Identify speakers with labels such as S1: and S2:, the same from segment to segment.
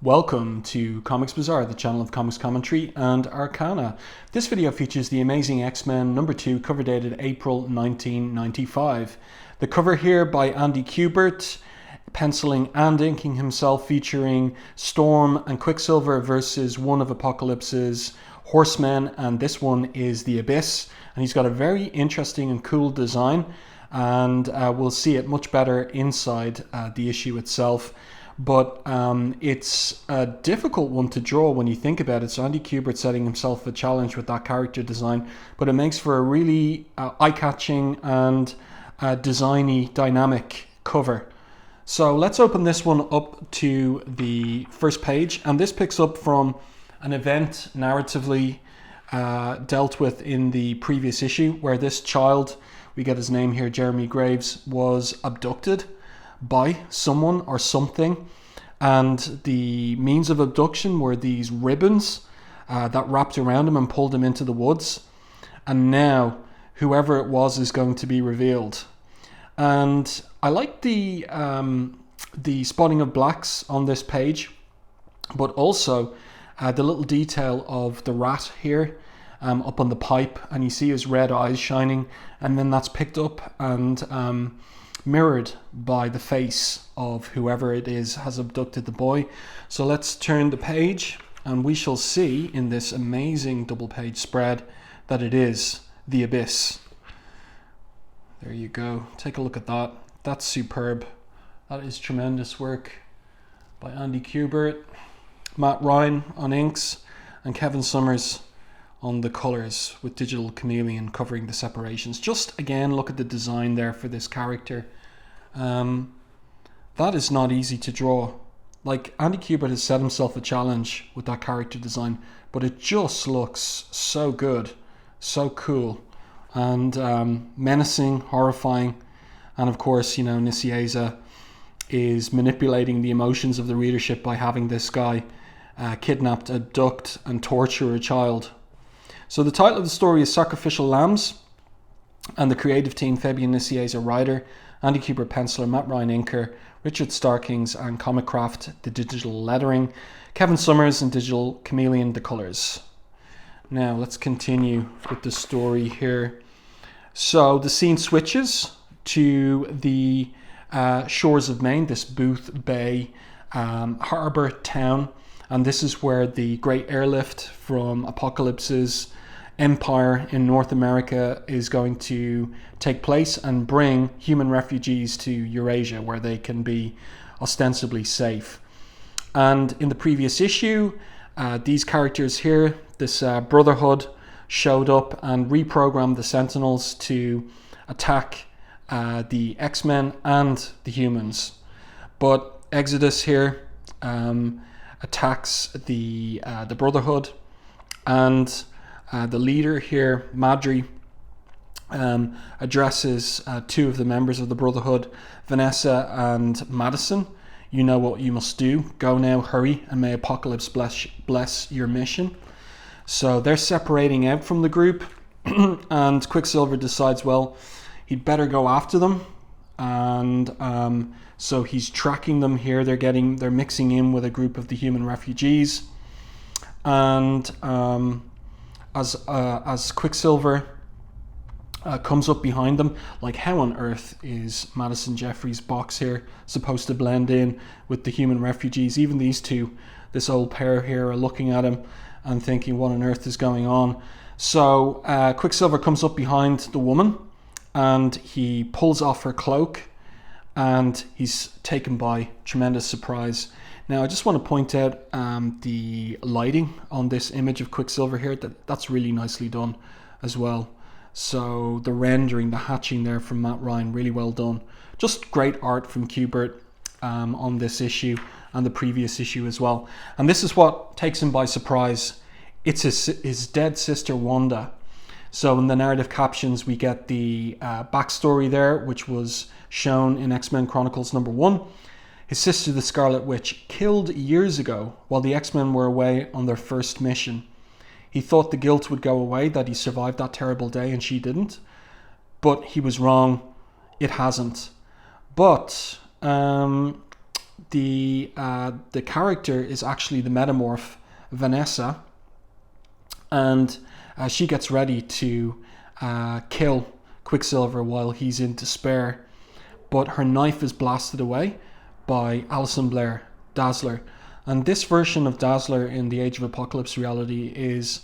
S1: Welcome to Comics Bazaar, the channel of comics commentary and arcana. This video features The Amazing X-Men #2, cover dated April 1995. The cover here by Andy Kubert, penciling and inking himself, featuring Storm and Quicksilver versus one of Apocalypse's horsemen, and this one is the Abyss. And he's got a very interesting and cool design, and we'll see it much better inside the issue itself. But it's a difficult one to draw when you think about it. So Andy Kubert setting himself a challenge with that character design, but it makes for a really eye-catching and designy, dynamic cover. So let's open this one up to the first page, and this picks up from an event narratively dealt with in the previous issue, where this child, we get his name here, Jeremy Graves, was abducted by someone or something, and the means of abduction were these ribbons that wrapped around him and pulled him into the woods. And now whoever it was is going to be revealed. And I like the spotting of blacks on this page, but also the little detail of the rat here up on the pipe, and you see his red eyes shining, and then that's picked up and mirrored by the face of whoever it is has abducted the boy. So let's turn the page, and we shall see in this amazing double page spread that it is the Abyss. There you go. Take a look at that. That's superb. That is tremendous work by Andy Kubert, Matt Ryan on inks, and Kevin Summers on the colors, with Digital Chameleon covering the separations. Just again, look at the design there for this character. That is not easy to draw. Like, Andy Kubert has set himself a challenge with that character design, but it just looks so good, so cool, and menacing, horrifying. And of course, you know, Nicieza is manipulating the emotions of the readership by having this guy kidnapped, abduct, and torture a child. So the title of the story is Sacrificial Lambs, and the creative team: Fabian Nicieza, writer; Andy Kubert, penciler; Matt Ryan, inker; Richard Starkings and Comic Craft, the digital lettering; Kevin Summers and Digital Chameleon, the colors. Now let's continue with the story here. So the scene switches to the shores of Maine, this Booth Bay harbor town, and this is where the great airlift from Apocalypse's empire in North America is going to take place and bring human refugees to Eurasia, where they can be ostensibly safe. And in the previous issue, these characters here, this Brotherhood, showed up and reprogrammed the Sentinels to attack the X-Men and the humans. But Exodus here attacks the Brotherhood, and the leader here, Madry, addresses two of the members of the Brotherhood, Vanessa and Madison. You know what you must do. Go now, hurry, and may Apocalypse bless your mission. So they're separating out from the group, and Quicksilver decides, well, he'd better go after them. And so he's tracking them here. They're mixing in with a group of the human refugees, and as Quicksilver comes up behind them, like, how on earth is Madison Jeffries' box here supposed to blend in with the human refugees? Even these two, this old pair here, are looking at him and thinking, what on earth is going on? So Quicksilver comes up behind the woman, and he pulls off her cloak, and he's taken by tremendous surprise. Now, I just want to point out the lighting on this image of Quicksilver here. That's really nicely done as well. So the rendering, the hatching there from Matt Ryan, really well done. Just great art from Kubert on this issue and the previous issue as well. And this is what takes him by surprise. It's his dead sister, Wanda. So in the narrative captions, we get the backstory there, which was shown in X-Men Chronicles #1. His sister, the Scarlet Witch, killed years ago while the X-Men were away on their first mission. He thought the guilt would go away, that he survived that terrible day, and she didn't. But he was wrong. It hasn't. But the character is actually the metamorph Vanessa, and she gets ready to kill Quicksilver while he's in despair, but her knife is blasted away by Alison Blair, Dazzler. And this version of Dazzler in the Age of Apocalypse reality is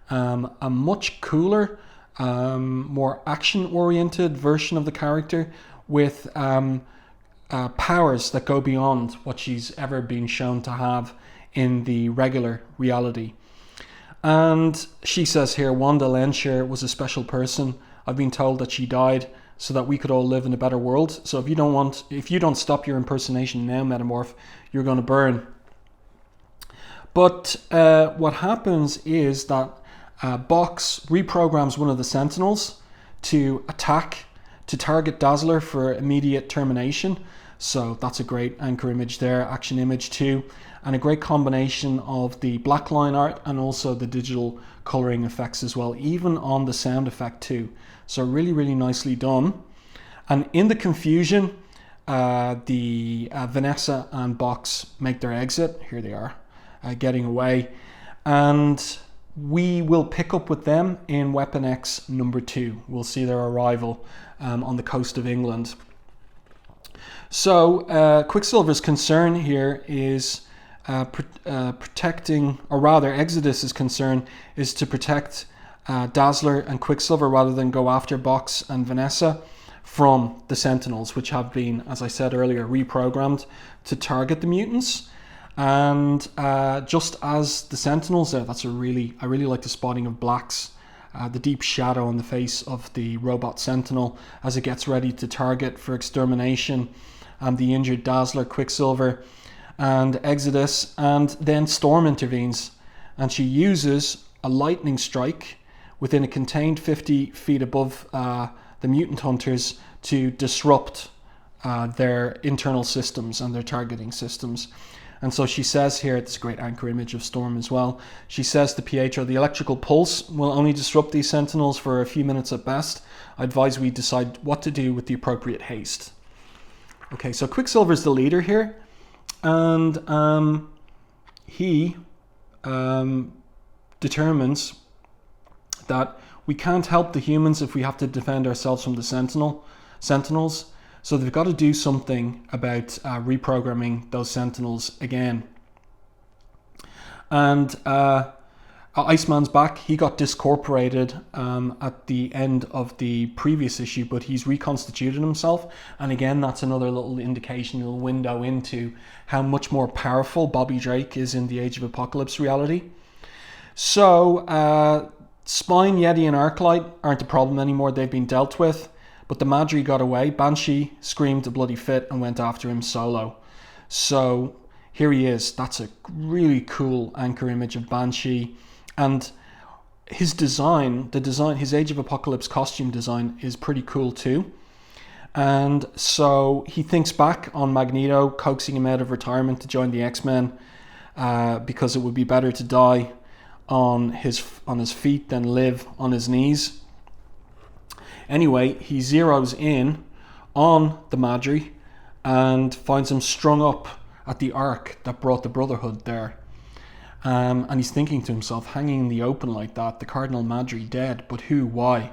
S1: a much cooler, more action-oriented version of the character with powers that go beyond what she's ever been shown to have in the regular reality. And she says here, Wanda Lensher was a special person. I've been told that she died so that we could all live in a better world. So if you don't stop your impersonation now, Metamorph, you're going to burn. But what happens is that Box reprograms one of the Sentinels to target Dazzler for immediate termination. So that's a great anchor image there, action image too, and a great combination of the blackline art and also the digital coloring effects as well, even on the sound effect too. So really, really nicely done. And in the confusion, Vanessa and Box make their exit. Here they are, getting away. And we will pick up with them in Weapon X #2. We'll see their arrival on the coast of England. So Quicksilver's concern here is protecting, or rather Exodus's concern is to protect Dazzler and Quicksilver rather than go after Box and Vanessa from the Sentinels, which have been, as I said earlier, reprogrammed to target the mutants. And just as the Sentinels there, I really like the spotting of blacks, the deep shadow on the face of the robot Sentinel as it gets ready to target for extermination the injured Dazzler, Quicksilver, and Exodus. And then Storm intervenes, and she uses a lightning strike within a contained 50 feet above the mutant hunters to disrupt their internal systems and their targeting systems. And so she says here, it's a great anchor image of Storm as well, she says to Pietro, the electrical pulse will only disrupt these Sentinels for a few minutes at best. I advise we decide what to do with the appropriate haste. Okay, so Quicksilver's the leader here, and he determines that we can't help the humans if we have to defend ourselves from the Sentinels. So they've got to do something about reprogramming those Sentinels again. And Iceman's back. He got discorporated at the end of the previous issue, but he's reconstituted himself. And again, that's another little indication, a little window into how much more powerful Bobby Drake is in the Age of Apocalypse reality. So Spine, Yeti, and Arclight aren't a problem anymore. They've been dealt with. But the Madri got away. Banshee screamed a bloody fit and went after him solo. So here he is. That's a really cool anchor image of Banshee. And his design, his Age of Apocalypse costume design is pretty cool too. And so he thinks back on Magneto coaxing him out of retirement to join the X-Men because it would be better to die on his feet than live on his knees. Anyway, he zeroes in on the Madri and finds him strung up at the arc that brought the Brotherhood there. And he's thinking to himself, hanging in the open like that, the Cardinal Madri dead, but who, why?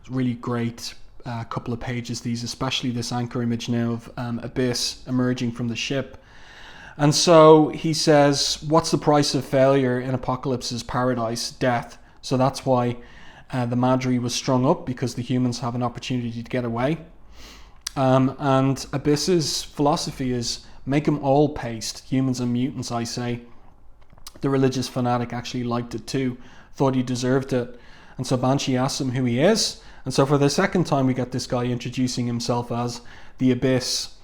S1: It's really great couple of pages, these, especially this anchor image now of Abyss emerging from the ship. And so he says, what's the price of failure in Apocalypse's paradise? Death. So that's why the Madri was strung up, because the humans have an opportunity to get away. And Abyss's philosophy is make them all paste, humans and mutants, I say. The religious fanatic actually liked it too, thought he deserved it. And so Banshee asks him who he is. And so for the second time we get this guy introducing himself as the Abyss.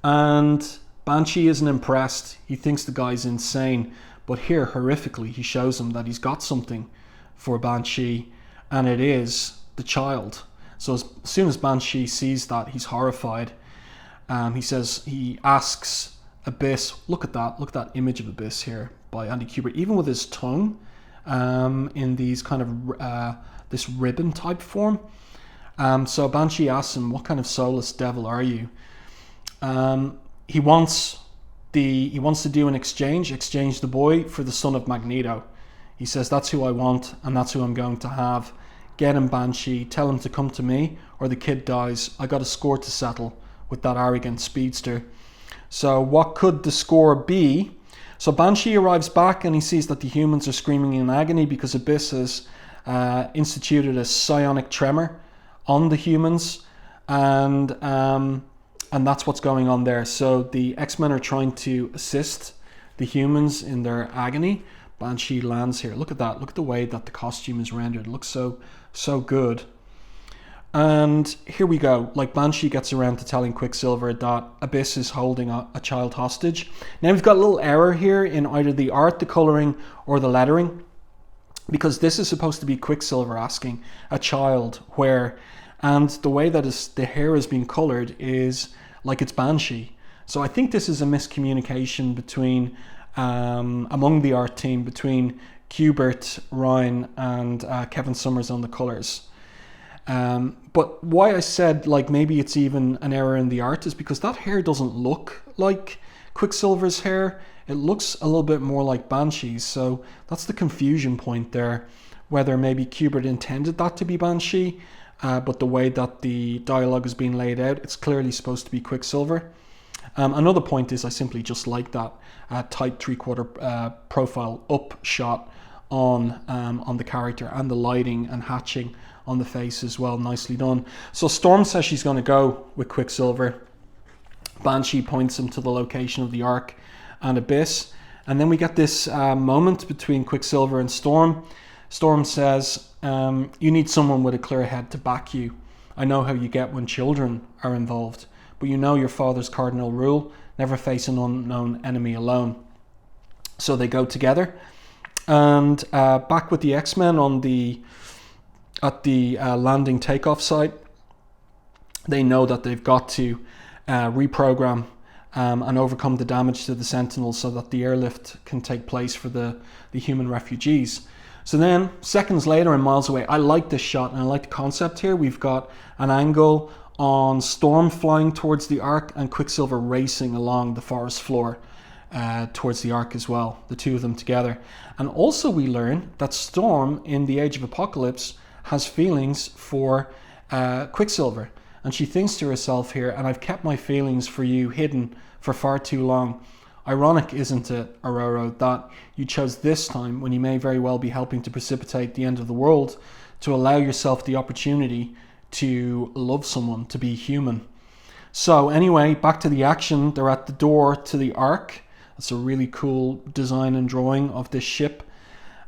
S1: And Banshee isn't impressed. He thinks the guy's insane. But here, horrifically, he shows him that he's got something for Banshee, and it is the child. So as soon as Banshee sees that, he's horrified. He asks Abyss, look at that image of Abyss here by Andy Kubert, even with his tongue in these kind of this ribbon type form. So Banshee asks him, what kind of soulless devil are you? He wants he wants to do an exchange the boy for the son of Magneto. He says, that's who I want, and that's who I'm going to have. Get him, Banshee, tell him to come to me, or the kid dies. I got a score to settle with that arrogant speedster. So what could the score be? So Banshee arrives back and he sees that the humans are screaming in agony because Abyss has instituted a psionic tremor on the humans, and that's what's going on there. So the X-Men are trying to assist the humans in their agony. Banshee lands here. Look at that. Look at the way that the costume is rendered. It looks so good. And here we go. Like, Banshee gets around to telling Quicksilver that Abyss is holding a child hostage. Now we've got a little error here in either the art, the coloring, or the lettering, because this is supposed to be Quicksilver asking a child where, and the way that the hair is being colored is like it's Banshee. So I think this is a miscommunication between among the art team, between Kubert, Ryan, and Kevin Summers on the colors. But why I said like maybe it's even an error in the art is because that hair doesn't look like Quicksilver's hair. It looks a little bit more like Banshee's. So that's the confusion point there, whether maybe Kubert intended that to be Banshee, but the way that the dialogue is being laid out, it's clearly supposed to be Quicksilver. Another point is I simply just like that tight 3/4 profile up shot on the character, and the lighting and hatching on the face as well, nicely done. So Storm says she's going to go with Quicksilver. Banshee points him to the location of the Ark and Abyss, and then we get this moment between Quicksilver and Storm. Storm says, you need someone with a clear head to back you. I know how you get when children are involved, but you know your father's cardinal rule, never face an unknown enemy alone. So they go together, and back with the X-Men at the landing takeoff site, they know that they've got to reprogram and overcome the damage to the Sentinels so that the airlift can take place for the human refugees. So then, seconds later and miles away, I like this shot and I like the concept here. We've got an angle on Storm flying towards the Ark and Quicksilver racing along the forest floor towards the Ark as well, the two of them together. And also we learn that Storm, in the Age of Apocalypse, has feelings for Quicksilver. And she thinks to herself here, and I've kept my feelings for you hidden for far too long. Ironic, isn't it, Aurora, that you chose this time, when you may very well be helping to precipitate the end of the world, to allow yourself the opportunity to love someone, to be human. So anyway, back to the action. They're at the door to the Ark. That's a really cool design and drawing of this ship.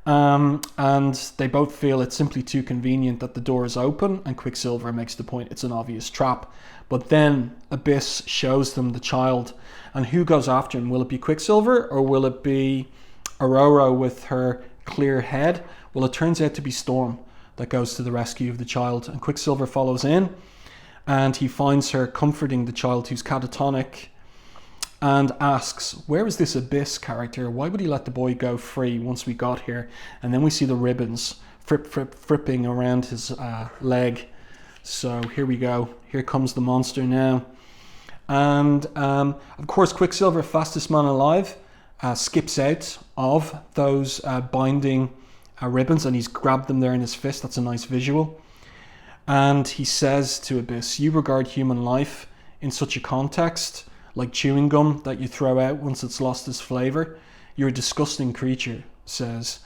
S1: And they both feel it's simply too convenient that the door is open, and Quicksilver makes the point it's an obvious trap. But then Abyss shows them the child, and who goes after him? Will it be Quicksilver, or will it be Aurora with her clear head? Well, it turns out to be Storm that goes to the rescue of the child, and Quicksilver follows in, and he finds her comforting the child who's catatonic, and asks, where is this Abyss character? Why would he let the boy go free once we got here? And then we see the ribbons fripping around his leg. So here we go. Here comes the monster now. And of course, Quicksilver, fastest man alive, skips out of those binding ribbons, and he's grabbed them there in his fist. That's a nice visual. And he says to Abyss, you regard human life in such a context like chewing gum that you throw out once it's lost its flavor. You're a disgusting creature, says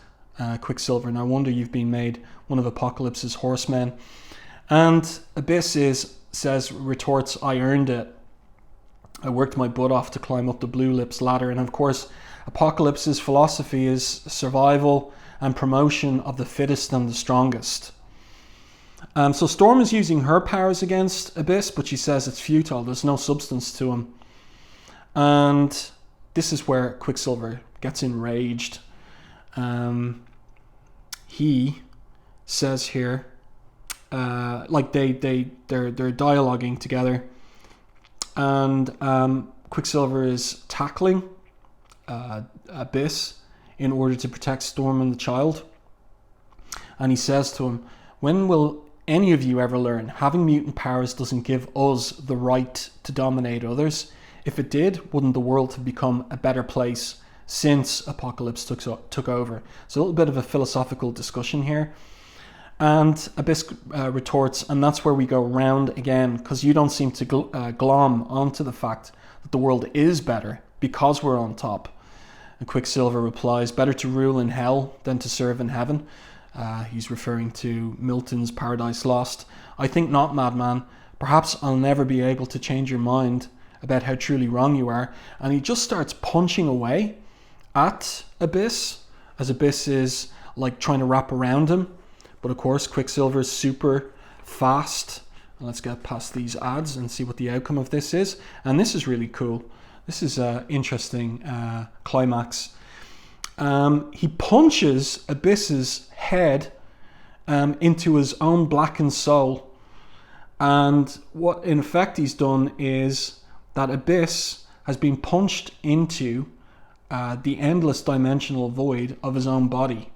S1: Quicksilver. No wonder you've been made one of Apocalypse's horsemen. And Abyss retorts, I earned it. I worked my butt off to climb up the Blue Lips ladder. And of course, Apocalypse's philosophy is survival and promotion of the fittest and the strongest. So Storm is using her powers against Abyss, but she says it's futile. There's no substance to him. And this is where Quicksilver gets enraged. He says here, like they're dialoguing together, and Quicksilver is tackling Abyss in order to protect Storm and the child. And he says to him, when will any of you ever learn? Having mutant powers doesn't give us the right to dominate others. If it did, wouldn't the world have become a better place since Apocalypse took over? So a little bit of a philosophical discussion here. And Abyss retorts, and that's where we go round again, because you don't seem to glom onto the fact that the world is better because we're on top. And Quicksilver replies, better to rule in hell than to serve in heaven. He's referring to Milton's Paradise Lost. I think not, madman. Perhaps I'll never be able to change your mind about how truly wrong you are. And he just starts punching away at Abyss, as Abyss is like trying to wrap around him. But of course, Quicksilver is super fast. Let's get past these ads and see what the outcome of this is. And this is really cool. This is an interesting climax. He punches Abyss's head into his own blackened soul. And what in effect he's done is that Abyss has been punched into the endless dimensional void of his own body.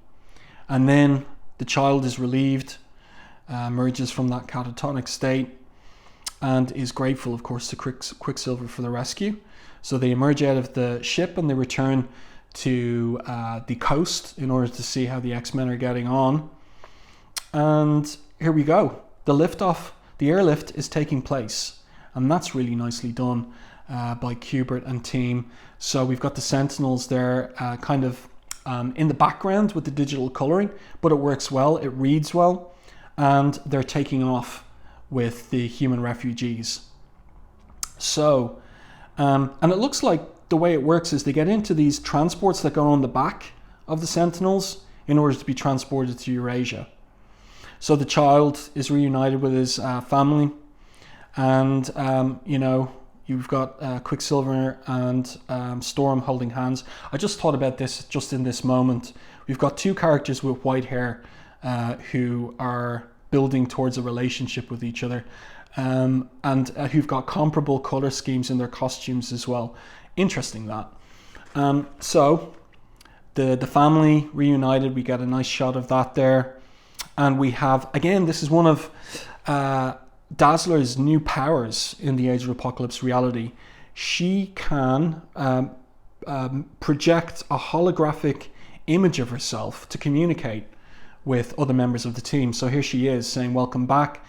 S1: And then the child is relieved, emerges from that catatonic state, and is grateful, of course, to Quicksilver for the rescue. So they emerge out of the ship and they return to the coast in order to see how the X-Men are getting on. And here we go. The liftoff, the airlift is taking place. And that's really nicely done by Kubert and team. So we've got the Sentinels there kind of in the background with the digital coloring, but it works well, it reads well, and they're taking off with the human refugees. So, and it looks like the way it works is they get into these transports that go on the back of the Sentinels in order to be transported to Eurasia. So the child is reunited with his family, and you've got Quicksilver and Storm holding hands. I just thought about this just in this moment. We've got two characters with white hair who are building towards a relationship with each other, and who've got comparable color schemes in their costumes as well. Interesting that. So the family reunited, we get a nice shot of that there. And we have, again, this is one of Dazzler's new powers in the Age of Apocalypse reality. She can project a holographic image of herself to communicate with other members of the team. So here she is saying, welcome back.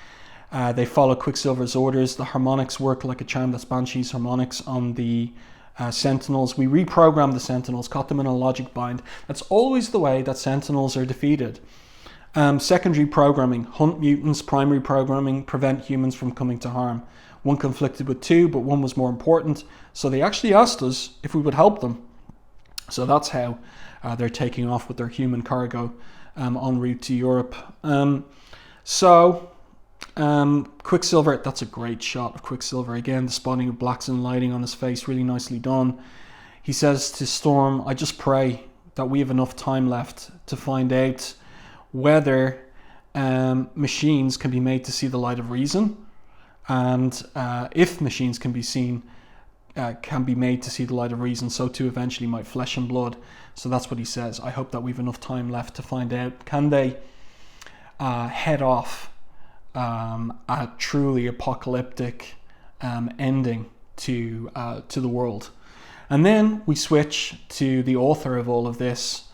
S1: They follow Quicksilver's orders. The harmonics work like a charm. That's Banshee's harmonics on the Sentinels. We reprogrammed the Sentinels, caught them in a logic bind. That's always the way that Sentinels are defeated. Secondary programming, hunt mutants. Primary programming, prevent humans from coming to harm. One conflicted with two, but one was more important. So they actually asked us if we would help them. So that's how they're taking off with their human cargo en route to Europe. Quicksilver, that's a great shot of Quicksilver. Again, the spotting of blacks and lighting on his face, really nicely done. He says to Storm, I just pray that we have enough time left to find out whether machines can be made to see the light of reason, and if machines can be made to see the light of reason, so too eventually might flesh and blood. So that's what he says. I hope that we've enough time left to find out, can they head off a truly apocalyptic ending to the world. And then we switch to the author of all of this,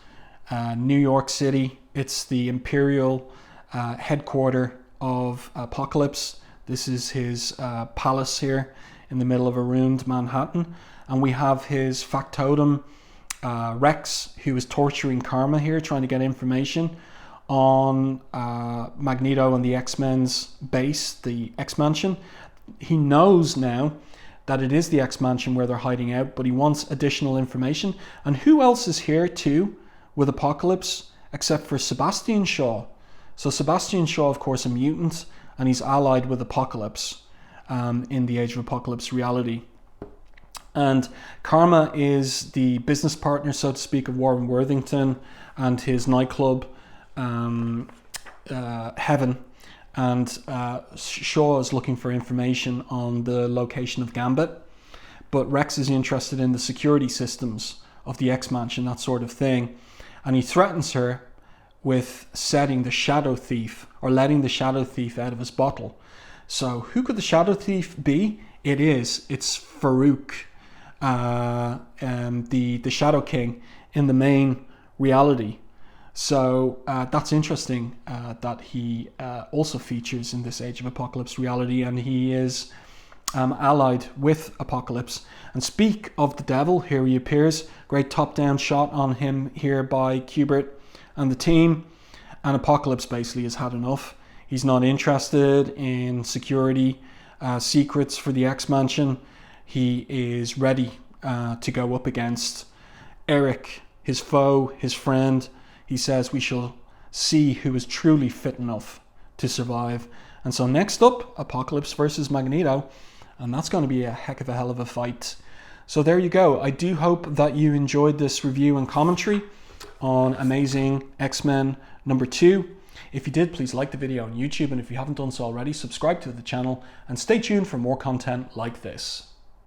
S1: New York City. It's the imperial headquarter of Apocalypse. This is his palace here in the middle of a ruined Manhattan. And we have his factotum, Rex, who is torturing Karma here, trying to get information on Magneto and the X-Men's base, the X-Mansion. He knows now that it is the X-Mansion where they're hiding out, but he wants additional information. And who else is here too with Apocalypse except for Sebastian Shaw? So Sebastian Shaw, of course, a mutant, and he's allied with Apocalypse in the Age of Apocalypse reality. And Karma is the business partner, so to speak, of Warren Worthington and his nightclub, Heaven. And Shaw is looking for information on the location of Gambit. But Rex is interested in the security systems of the X-Mansion, that sort of thing. And he threatens her with setting the Shadow Thief, or letting the Shadow Thief out of his bottle. So who could the Shadow Thief be? It's Farouk. the Shadow King in the main reality. So that's interesting that he also features in this Age of Apocalypse reality, and he is allied with Apocalypse. And speak of the devil, here he appears. Great top-down shot on him here by Kubert and the team. And Apocalypse basically has had enough. He's not interested in security secrets for the X-Mansion. He is ready to go up against Eric, his foe, his friend. He says we shall see who is truly fit enough to survive. And so next up, Apocalypse versus Magneto. And that's going to be a heck of a hell of a fight. So there you go. I do hope that you enjoyed this review and commentary on Amazing X-Men #2. If you did, please like the video on YouTube. And if you haven't done so already, subscribe to the channel and stay tuned for more content like this.